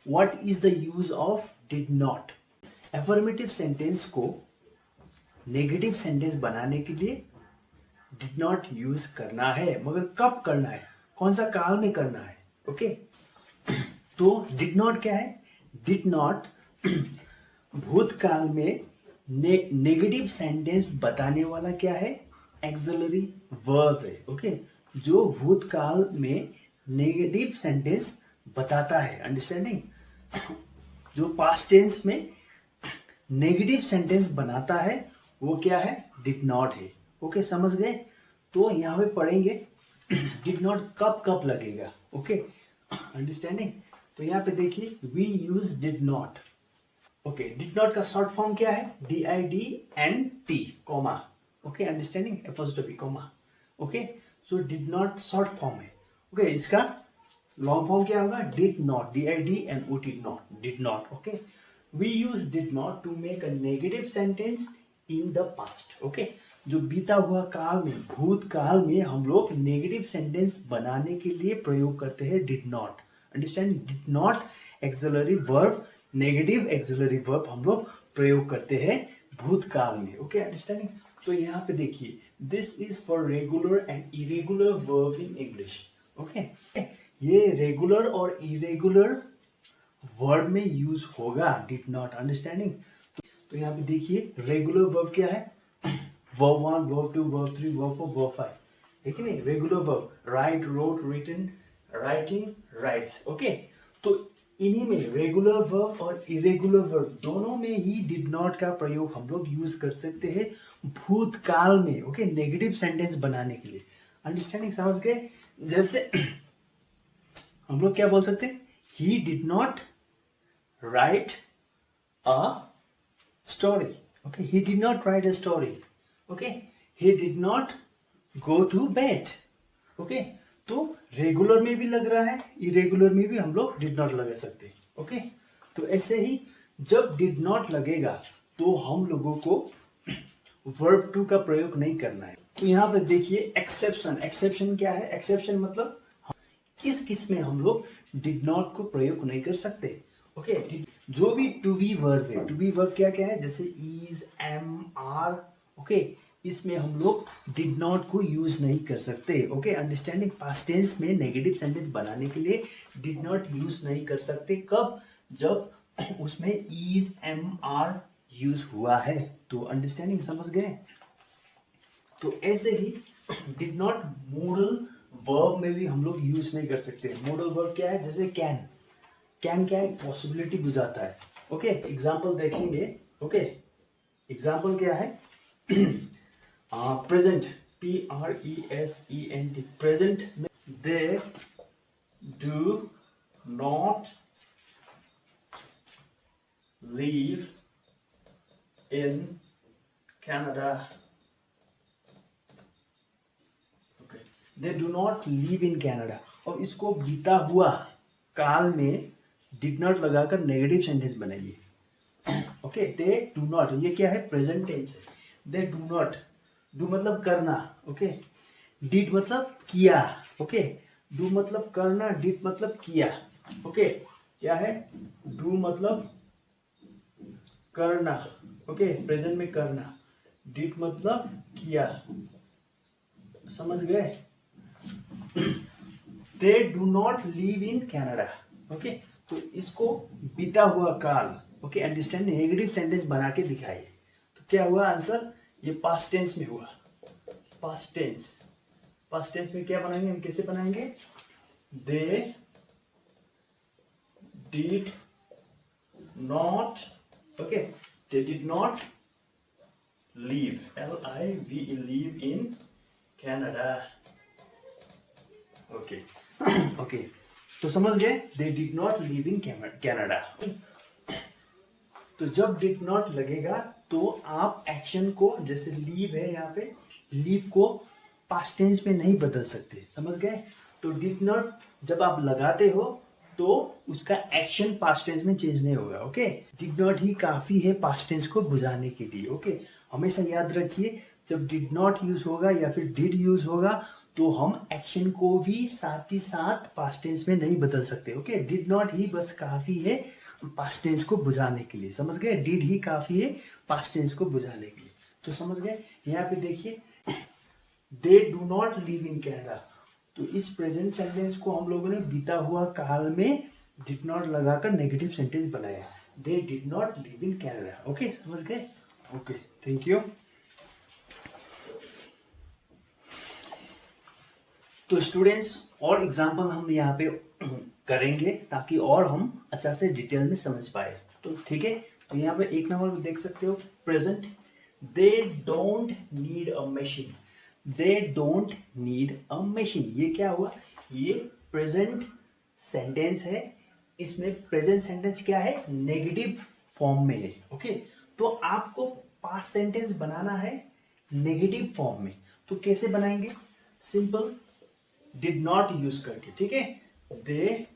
What is the use of did not. Affirmative sentence को negative sentence बनाने के लिए डिड नॉट यूज करना है, मगर कब करना है, कौन सा काल में करना है। ओके तो डिड नॉट क्या है, डिड नॉट भूतकाल में नेगेटिव सेंटेंस बताने वाला क्या है, एक्सिलरी वर्ब है। ओके जो भूतकाल में नेगेटिव सेंटेंस बताता है, अंडरस्टैंडिंग। जो पास्ट टेंस में नेगेटिव सेंटेंस बनाता है वो क्या है, डिड नॉट है। ओके समझ गए। तो यहाँ पे पढ़ेंगे डिड नॉट कब कब लगेगा। Okay understanding. तो यहाँ पे देखिए we use did not. Okay did not का शॉर्ट फॉर्म क्या है, DIDNT comma. Okay understanding, apostrophe comma. Okay so did not short form है। ओके इसका लॉन्ग फॉर्म क्या होगा, did not, DIDNOT not, did not. Okay we use did not to make a negative sentence in the past. Okay जो बीता हुआ काल में, भूतकाल में हम लोग नेगेटिव सेंटेंस बनाने के लिए प्रयोग करते हैं did not. Understand, did not axillary verb, negative axillary verb हम लोग प्रयोग करते हैं भूतकाल में। Okay understanding. तो यहाँ पे देखिए this is for regular and irregular verb in English. Okay ये रेगुलर और इरेगुलर वर्ड में यूज होगा डिड नॉट, अंडरस्टैंडिंग। तो यहाँ पे देखिए रेगुलर वर्ब क्या है, verb 1, verb 2, verb 3, verb 4, verb 5, है कि नहीं। Regular verb write, wrote, written, writing, writes. Okay तो इन्हीं में रेगुलर वर्ब और इरेगुलर वर्ब दोनों में ही डिड नॉट का प्रयोग हम लोग यूज कर सकते हैं भूतकाल में। ओके नेगेटिव सेंटेंस बनाने के लिए, अंडरस्टैंडिंग, समझ गए। जैसे हम लोग क्या बोल सकते हैं, ही did not right a story. Okay, he did not write a story. Okay, he did not go to bed. Okay, तो रेगुलर में भी लग रहा है, इरेगुलर में भी हम लोग डिड नॉट लगा सकते हैं। ओके तो ऐसे ही जब डिड नॉट लगेगा तो हम लोगों को वर्ब टू का प्रयोग नहीं करना है। तो यहाँ पे देखिए एक्सेप्शन। एक्सेप्शन क्या है, एक्सेप्शन मतलब किस किस में हम लोग डिड नॉट को प्रयोग नहीं कर सकते। ओके जो भी टू बी वर्ब है, टू बी वर्ब क्या क्या है, जैसे इज, एम, आर। ओके इसमें हम लोग डिड नॉट को यूज नहीं कर सकते। Okay understanding. पास्ट टेंस में नेगेटिव सेंटेंस बनाने के लिए डिड नॉट यूज नहीं कर सकते। कब, जब उसमें इज, एम, आर यूज हुआ है। तो अंडरस्टैंडिंग, समझ गए। तो ऐसे ही डिड नॉट मोडल वर्ब में भी हम लोग यूज नहीं कर सकते। मोडल वर्ब क्या है, जैसे कैन। कैन क्या है, पॉसिबिलिटी बुझाता है। ओके एग्जाम्पल देखेंगे। ओके एग्जाम्पल क्या है, प्रेजेंट, PRESENT, प्रेजेंट में they do not live in Canada. Okay they do not live in Canada. और इसको बीता हुआ काल में डिड नॉट लगाकर नेगेटिव सेंटेंस बनाइए। ओके दे डू नॉट, ये क्या है, प्रेजेंट टेंस है। दे डू नॉट, डू मतलब करना। ओके डिड मतलब किया। ओके डू मतलब करना, डिड मतलब किया। ओके क्या है, डू मतलब करना। ओके प्रेजेंट में करना, डिड मतलब किया, समझ गए। They do not live in Canada. Okay तो इसको बीता हुआ काल, ओके अंडरस्टैंड, नेगेटिव सेंटेंस बना के दिखाइए। तो क्या हुआ आंसर, ये पास्ट टेंस में हुआ। पास्ट टेंस, पास्ट टेंस में क्या बनाएंगे हम, कैसे बनाएंगे, they did not, okay they did not leave, LIVE, leave in Canada. Okay okay तो समझ गए, they did not live in Canada. तो जब डिड नॉट लगेगा तो आप एक्शन को, जैसे लीव है यहाँ पे, लीव को पास्ट टेंस में नहीं बदल सकते, समझ गए। तो डिड नॉट जब आप लगाते हो तो उसका एक्शन पास्ट टेंस में चेंज नहीं होगा। ओके डिड नॉट ही काफी है पास्ट टेंस को बुझाने के लिए। ओके हमेशा याद रखिए जब डिड नॉट यूज होगा या फिर डिड यूज होगा तो हम एक्शन को भी साथ ही साथ पास्ट टेंस में नहीं बदल सकते। ओके, डिड नॉट ही बस काफी है पास्ट टेंस को बुझाने के लिए, समझ गए। डिड ही काफी है पास्ट टेंस को बुझाने के लिए, तो समझ गए। यहाँ पे देखिए, they do not live in Canada, तो इस प्रेजेंट सेंटेंस को हम लोगों ने बीता हुआ काल में डिड नॉट लगाकर नेगेटिव सेंटेंस बनाया। They did not live in Canada. Okay, समझ गए। Okay, thank you. तो स्टूडेंट्स, और एग्जाम्पल हम यहाँ पे करेंगे ताकि और हम अच्छा से डिटेल में समझ पाए। तो ठीक है, तो यहाँ पे एक नंबर में देख सकते हो present, they don't need a machine. They don't need a machine, ये क्या हुआ, ये प्रेजेंट सेंटेंस है। इसमें प्रेजेंट सेंटेंस क्या है, नेगेटिव फॉर्म में है। ओके, तो आपको पास्ट सेंटेंस बनाना है नेगेटिव फॉर्म में, तो कैसे बनाएंगे, सिंपल, डिड नॉट यूज करके। ठीक है, they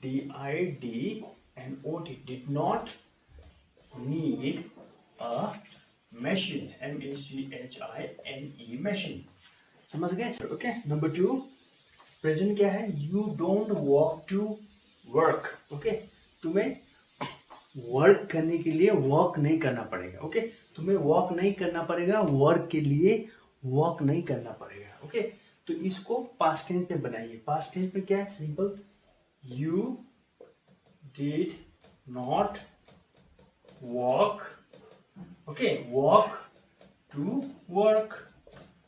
DIDNOT did not need a machine, MACHINE machine, समझ गए। ओके, नंबर 2 प्रेजेंट क्या है, you don't walk to work. Okay, तुम्हें वर्क करने के लिए वर्क नहीं करना पड़ेगा। ओके, तुम्हें वर्क नहीं करना पड़ेगा, वर्क के लिए वर्क नहीं करना पड़ेगा। ओके, तो इसको पास्ट टेंस में बनाइए। पास्ट टेंस में क्या है, simple, you did not walk, okay, walk to work.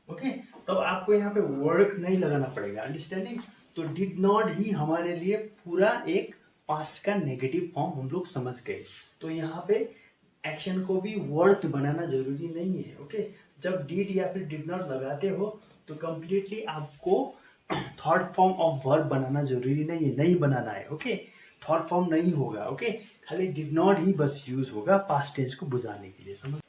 Okay, तब आपको यहाँ पे वर्क नहीं लगाना पड़ेगा, अंडरस्टैंडिंग। तो डिड नॉट ही हमारे लिए पूरा एक पास्ट का नेगेटिव फॉर्म हम लोग समझ गए। तो यहाँ पे एक्शन को भी वर्क बनाना जरूरी नहीं है। ओके, जब डिड या फिर डिड नॉट लगाते हो तो कंप्लीटली आपको थर्ड फॉर्म ऑफ वर्ब बनाना जरूरी नहीं है, नहीं बनाना है। ओके, थर्ड फॉर्म नहीं होगा। ओके, खाली डिड नॉट ही बस यूज होगा पास्ट टेंस को बुझाने के लिए, समझ।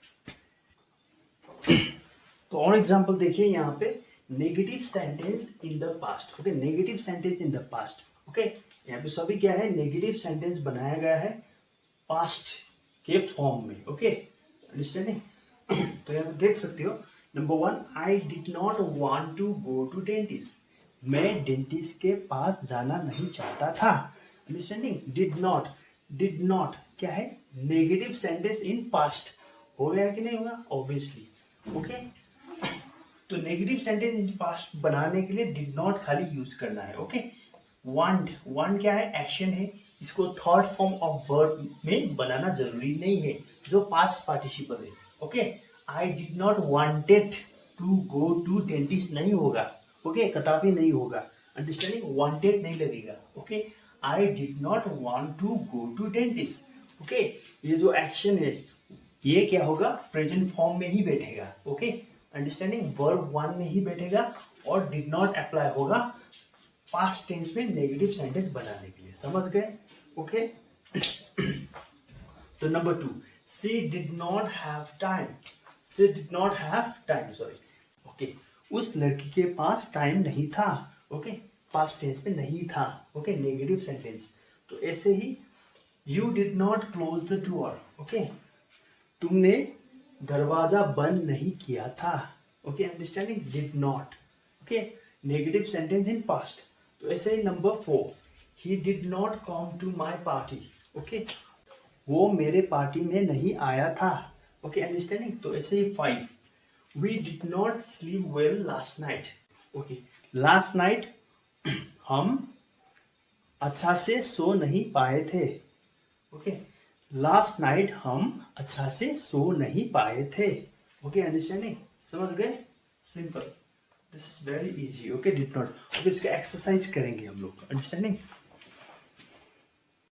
तो और एग्जांपल देखिए यहाँ पे, negative sentence in the past. Okay, negative sentence in the past. Okay, यहाँ पे सभी क्या है, नेगेटिव सेंटेंस बनाया गया है पास्ट के फॉर्म में। Okay, understanding. तो यहाँ पे देख सकते हो, number 1, I did not want to go to dentist. मैं डेंटिस्ट के पास जाना नहीं चाहता था। अंडरस्टैंडिंग, डिड नॉट क्या है, नेगेटिव सेंटेंस इन पास्ट, हो गया कि नहीं होगा, ऑब्वियसली। ओके, तो नेगेटिव सेंटेंस इन पास्ट बनाने के लिए डिड नॉट खाली यूज करना है। ओके, वांट क्या है, एक्शन है, इसको थर्ड फॉर्म ऑफ वर्ब में बनाना जरूरी नहीं है, जो पास्ट पार्टिसिपल है। Okay, I did not wanted to go to dentist नहीं होगा। ओके, कदापि नहीं होगा, अंडरस्टैंडिंग, वांटेड नहीं लगेगा। Okay, I did not want to go to dentist. Okay, ये जो एक्शन है ये क्या होगा, प्रेजेंट फॉर्म में ही बैठेगा। ओके, अंडरस्टैंडिंग, वर्ब 1 में ही बैठेगा और डिड नॉट अप्लाई होगा पास्ट टेंस में नेगेटिव सेंटेंस बनाने के लिए, समझ गए। ओके, तो number 2, she did not have time. She did not have time, sorry. Okay, उस लड़की के पास टाइम नहीं था। ओके, पास्ट टेंस में नहीं था। Okay, negative sentence. तो ऐसे ही, you did not close the door. Okay, तुमने दरवाजा बंद नहीं किया था। Okay, understanding, did not. Okay, negative sentence in past. तो ऐसे ही number 4, he did not come to my party. Okay, वो मेरे पार्टी में नहीं आया था। Okay, understanding. तो ऐसे ही 5, we did not sleep well last night. Okay, last night हम अच्छा से सो नहीं पाए थे। ओके, लास्ट नाइट हम अच्छा से सो नहीं पाए थे। ओके, अंडरस्टैंडिंग, समझ गए, simple, this is very easy. Okay, did not. Okay, इसका एक्सरसाइज करेंगे हम लोग, अंडरस्टैंडिंग।